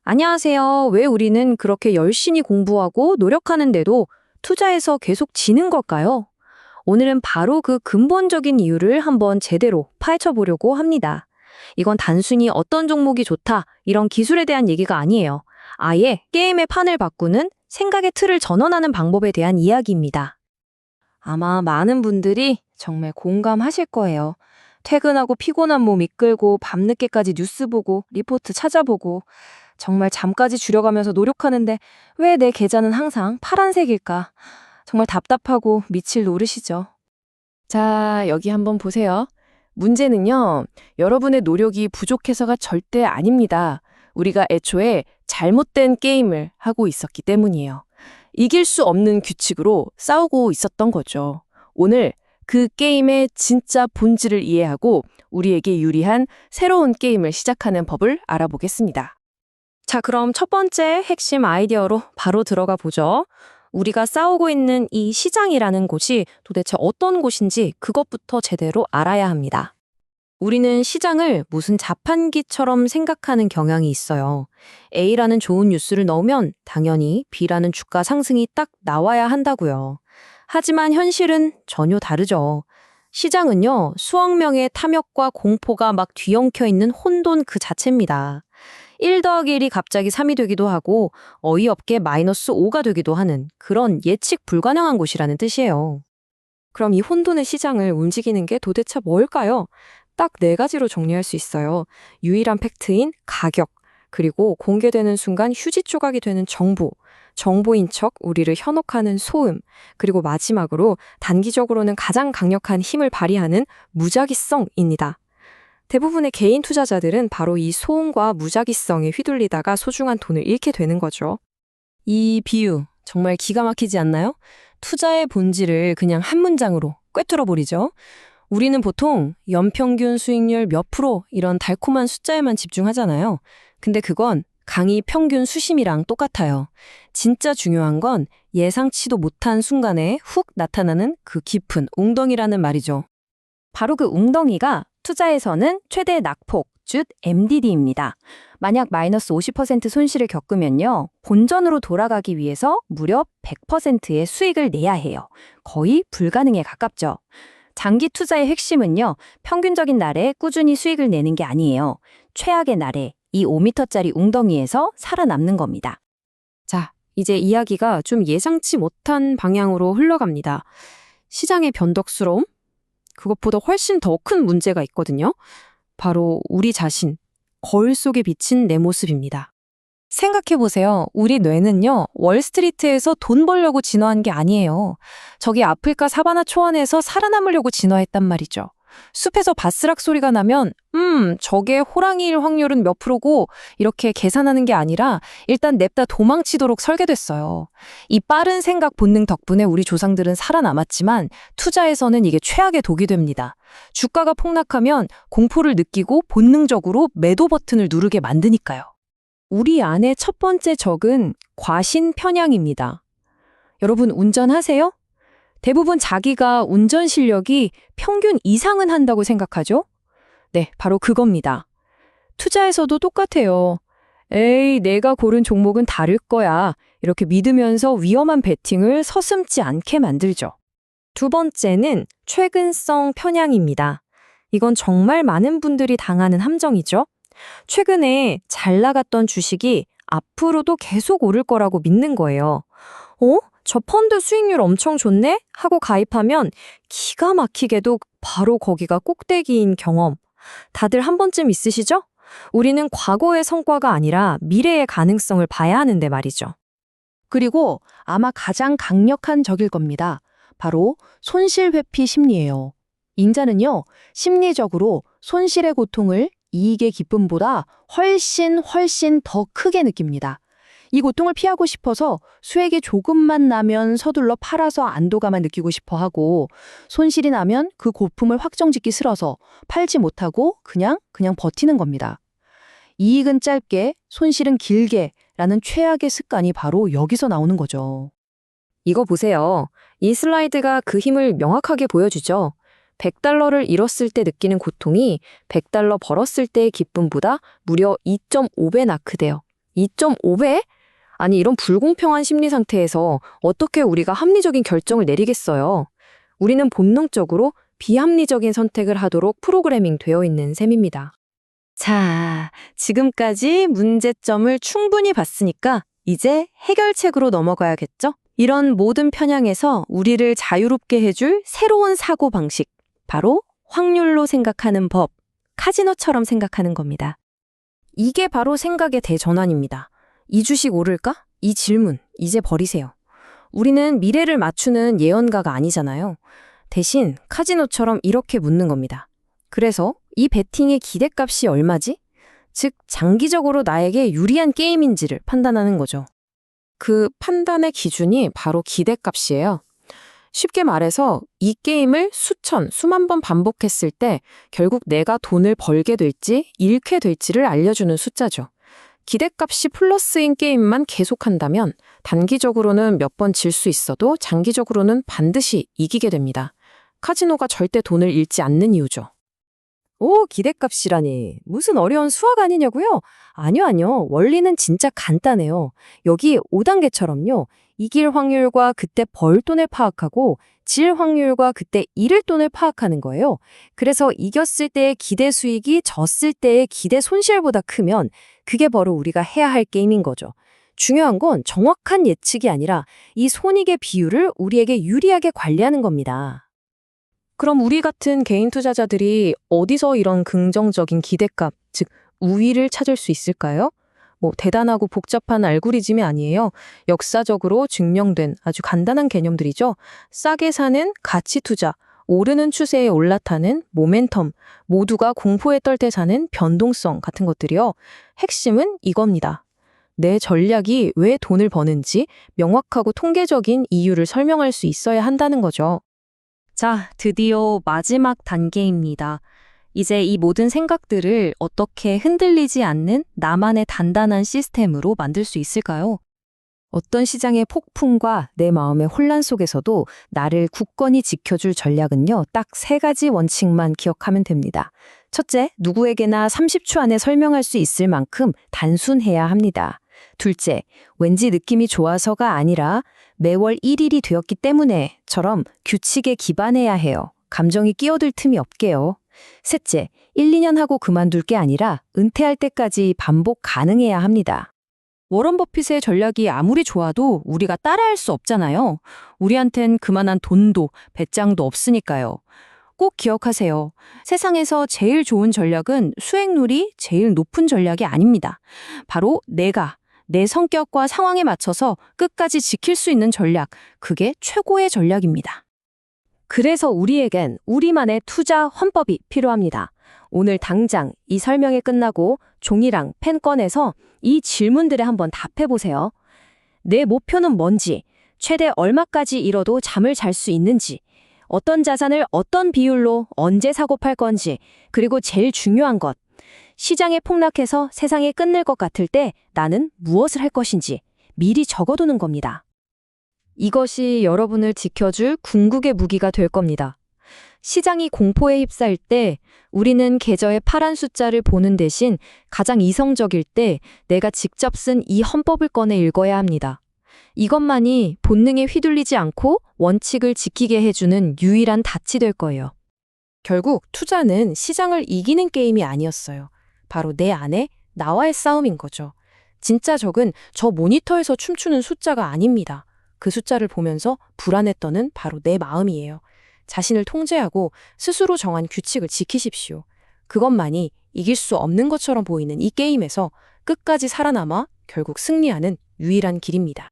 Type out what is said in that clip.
안녕하세요. 왜 우리는 그렇게 열심히 공부하고 노력하는데도 투자에서 계속 지는 걸까요? 오늘은 바로 그 근본적인 이유를 한번 제대로 파헤쳐 보려고 합니다. 이건 단순히 어떤 종목이 좋다, 이런 기술에 대한 얘기가 아니에요. 아예 게임의 판을 바꾸는 생각의 틀을 전환하는 방법에 대한 이야기입니다. 아마 많은 분들이 정말 공감하실 거예요. 퇴근하고 피곤한 몸 이끌고 밤늦게까지 뉴스 보고 리포트 찾아보고 정말 잠까지 줄여가면서 노력하는데 왜 내 계좌는 항상 파란색일까? 정말 답답하고 미칠 노릇이죠. 자, 여기 한번 보세요. 문제는요, 여러분의 노력이 부족해서가 절대 아닙니다. 우리가 애초에 잘못된 게임을 하고 있었기 때문이에요. 이길 수 없는 규칙으로 싸우고 있었던 거죠. 오늘 그 게임의 진짜 본질을 이해하고 우리에게 유리한 새로운 게임을 시작하는 법을 알아보겠습니다. 자, 그럼 첫 번째 핵심 아이디어로 바로 들어가 보죠. 우리가 싸우고 있는 이 시장이라는 곳이 도대체 어떤 곳인지 그것부터 제대로 알아야 합니다. 우리는 시장을 무슨 자판기처럼 생각하는 경향이 있어요. A라는 좋은 뉴스를 넣으면 당연히 B라는 주가 상승이 딱 나와야 한다고요. 하지만 현실은 전혀 다르죠. 시장은요, 수억 명의 탐욕과 공포가 막 뒤엉켜 있는 혼돈 그 자체입니다. 1 더하기 1이 갑자기 3이 되기도 하고 어이없게 마이너스 5가 되기도 하는 그런 예측 불가능한 곳이라는 뜻이에요. 그럼 이 혼돈의 시장을 움직이는 게 도대체 뭘까요? 딱 4가지로 정리할 수 있어요. 유일한 팩트인 가격, 그리고 공개되는 순간 휴지 조각이 되는 정보, 정보인 척 우리를 현혹하는 소음, 그리고 마지막으로 단기적으로는 가장 강력한 힘을 발휘하는 무작위성입니다. 대부분의 개인 투자자들은 바로 이 소음과 무작위성에 휘둘리다가 소중한 돈을 잃게 되는 거죠. 이 비유 정말 기가 막히지 않나요? 투자의 본질을 그냥 한 문장으로 꿰뚫어 버리죠. 우리는 보통 연평균 수익률 몇 프로 이런 달콤한 숫자에만 집중하잖아요. 근데 그건 강의 평균 수심이랑 똑같아요. 진짜 중요한 건 예상치도 못한 순간에 훅 나타나는 그 깊은 웅덩이라는 말이죠. 바로 그 웅덩이가 투자에서는 최대 낙폭, 즉 MDD입니다. 만약 마이너스 50% 손실을 겪으면요, 본전으로 돌아가기 위해서 무려 100%의 수익을 내야 해요. 거의 불가능에 가깝죠. 장기 투자의 핵심은요, 평균적인 날에 꾸준히 수익을 내는 게 아니에요. 최악의 날에 이 5m짜리 웅덩이에서 살아남는 겁니다. 자, 이제 이야기가 좀 예상치 못한 방향으로 흘러갑니다. 시장의 변덕스러움? 그것보다 훨씬 더 큰 문제가 있거든요. 바로 우리 자신, 거울 속에 비친 내 모습입니다. 생각해보세요. 우리 뇌는요, 월스트리트에서 돈 벌려고 진화한 게 아니에요. 저기 아프리카 사바나 초원에서 살아남으려고 진화했단 말이죠. 숲에서 바스락 소리가 나면, 저게 호랑이일 확률은 몇 프로고, 이렇게 계산하는 게 아니라 일단 냅다 도망치도록 설계됐어요. 이 빠른 생각 본능 덕분에 우리 조상들은 살아남았지만 투자에서는 이게 최악의 독이 됩니다. 주가가 폭락하면 공포를 느끼고 본능적으로 매도 버튼을 누르게 만드니까요. 우리 안의 첫 번째 적은 과신 편향입니다. 여러분 운전하세요? 대부분 자기가 운전 실력이 평균 이상은 한다고 생각하죠? 네, 바로 그겁니다. 투자에서도 똑같아요. 에이, 내가 고른 종목은 다를 거야. 이렇게 믿으면서 위험한 베팅을 서슴지 않게 만들죠. 두 번째는 최근성 편향입니다. 이건 정말 많은 분들이 당하는 함정이죠. 최근에 잘 나갔던 주식이 앞으로도 계속 오를 거라고 믿는 거예요. 저 펀드 수익률 엄청 좋네? 하고 가입하면 기가 막히게도 바로 거기가 꼭대기인 경험. 다들 한 번쯤 있으시죠? 우리는 과거의 성과가 아니라 미래의 가능성을 봐야 하는데 말이죠. 그리고 아마 가장 강력한 적일 겁니다. 바로 손실 회피 심리예요. 인자는요, 심리적으로 손실의 고통을 이익의 기쁨보다 훨씬 더 크게 느낍니다. 이 고통을 피하고 싶어서 수익이 조금만 나면 서둘러 팔아서 안도감만 느끼고 싶어 하고, 손실이 나면 그 고품을 확정짓기 싫어서 팔지 못하고 그냥 버티는 겁니다. 이익은 짧게, 손실은 길게 라는 최악의 습관이 바로 여기서 나오는 거죠. 이거 보세요. 이 슬라이드가 그 힘을 명확하게 보여주죠. 100달러를 잃었을 때 느끼는 고통이 100달러 벌었을 때의 기쁨보다 무려 2.5배나 크대요. 2.5배? 아니, 이런 불공평한 심리 상태에서 어떻게 우리가 합리적인 결정을 내리겠어요? 우리는 본능적으로 비합리적인 선택을 하도록 프로그래밍 되어 있는 셈입니다. 자, 지금까지 문제점을 충분히 봤으니까 이제 해결책으로 넘어가야겠죠? 이런 모든 편향에서 우리를 자유롭게 해줄 새로운 사고방식, 바로 확률로 생각하는 법, 카지노처럼 생각하는 겁니다. 이게 바로 생각의 대전환입니다. 이 주식 오를까? 이 질문, 이제 버리세요. 우리는 미래를 맞추는 예언가가 아니잖아요. 대신 카지노처럼 이렇게 묻는 겁니다. 그래서 이 베팅의 기대값이 얼마지? 즉, 장기적으로 나에게 유리한 게임인지를 판단하는 거죠. 그 판단의 기준이 바로 기대값이에요. 쉽게 말해서 이 게임을 수천, 수만 번 반복했을 때 결국 내가 돈을 벌게 될지 잃게 될지를 알려주는 숫자죠. 기대값이 플러스인 게임만 계속한다면 단기적으로는 몇 번 질 수 있어도 장기적으로는 반드시 이기게 됩니다. 카지노가 절대 돈을 잃지 않는 이유죠. 오, 기대값이라니. 무슨 어려운 수학 아니냐고요? 아니요. 원리는 진짜 간단해요. 여기 5단계처럼요. 이길 확률과 그때 벌 돈을 파악하고 질 확률과 그때 잃을 돈을 파악하는 거예요. 그래서 이겼을 때의 기대 수익이 졌을 때의 기대 손실보다 크면 그게 바로 우리가 해야 할 게임인 거죠. 중요한 건 정확한 예측이 아니라 이 손익의 비율을 우리에게 유리하게 관리하는 겁니다. 그럼 우리 같은 개인 투자자들이 어디서 이런 긍정적인 기대값, 즉 우위를 찾을 수 있을까요? 대단하고 복잡한 알고리즘이 아니에요. 역사적으로 증명된 아주 간단한 개념들이죠. 싸게 사는 가치 투자, 오르는 추세에 올라타는 모멘텀, 모두가 공포에 떨 때 사는 변동성 같은 것들이요. 핵심은 이겁니다. 내 전략이 왜 돈을 버는지 명확하고 통계적인 이유를 설명할 수 있어야 한다는 거죠. 자, 드디어 마지막 단계입니다. 이제 이 모든 생각들을 어떻게 흔들리지 않는 나만의 단단한 시스템으로 만들 수 있을까요? 어떤 시장의 폭풍과 내 마음의 혼란 속에서도 나를 굳건히 지켜줄 전략은요, 딱 3가지 원칙만 기억하면 됩니다. 첫째, 누구에게나 30초 안에 설명할 수 있을 만큼 단순해야 합니다. 둘째, 왠지 느낌이 좋아서가 아니라 매월 1일이 되었기 때문에처럼 규칙에 기반해야 해요. 감정이 끼어들 틈이 없게요. 셋째, 1, 2년 하고 그만둘 게 아니라 은퇴할 때까지 반복 가능해야 합니다. 워런 버핏의 전략이 아무리 좋아도 우리가 따라할 수 없잖아요. 우리한텐 그만한 돈도 배짱도 없으니까요. 꼭 기억하세요. 세상에서 제일 좋은 전략은 수익률이 제일 높은 전략이 아닙니다. 바로 내가 내 성격과 상황에 맞춰서 끝까지 지킬 수 있는 전략, 그게 최고의 전략입니다. 그래서 우리에겐 우리만의 투자 헌법이 필요합니다. 오늘 당장 이 설명이 끝나고 종이랑 펜 꺼내서 이 질문들에 한번 답해보세요. 내 목표는 뭔지, 최대 얼마까지 잃어도 잠을 잘 수 있는지, 어떤 자산을 어떤 비율로 언제 사고 팔 건지, 그리고 제일 중요한 것, 시장에 폭락해서 세상이 끝날 것 같을 때 나는 무엇을 할 것인지 미리 적어두는 겁니다. 이것이 여러분을 지켜줄 궁극의 무기가 될 겁니다. 시장이 공포에 휩싸일 때 우리는 계좌의 파란 숫자를 보는 대신 가장 이성적일 때 내가 직접 쓴 이 헌법을 꺼내 읽어야 합니다. 이것만이 본능에 휘둘리지 않고 원칙을 지키게 해주는 유일한 닻이 될 거예요. 결국 투자는 시장을 이기는 게임이 아니었어요. 바로 내 안에 나와의 싸움인 거죠. 진짜 적은 저 모니터에서 춤추는 숫자가 아닙니다. 그 숫자를 보면서 불안에 떠는 바로 내 마음이에요. 자신을 통제하고 스스로 정한 규칙을 지키십시오. 그것만이 이길 수 없는 것처럼 보이는 이 게임에서 끝까지 살아남아 결국 승리하는 유일한 길입니다.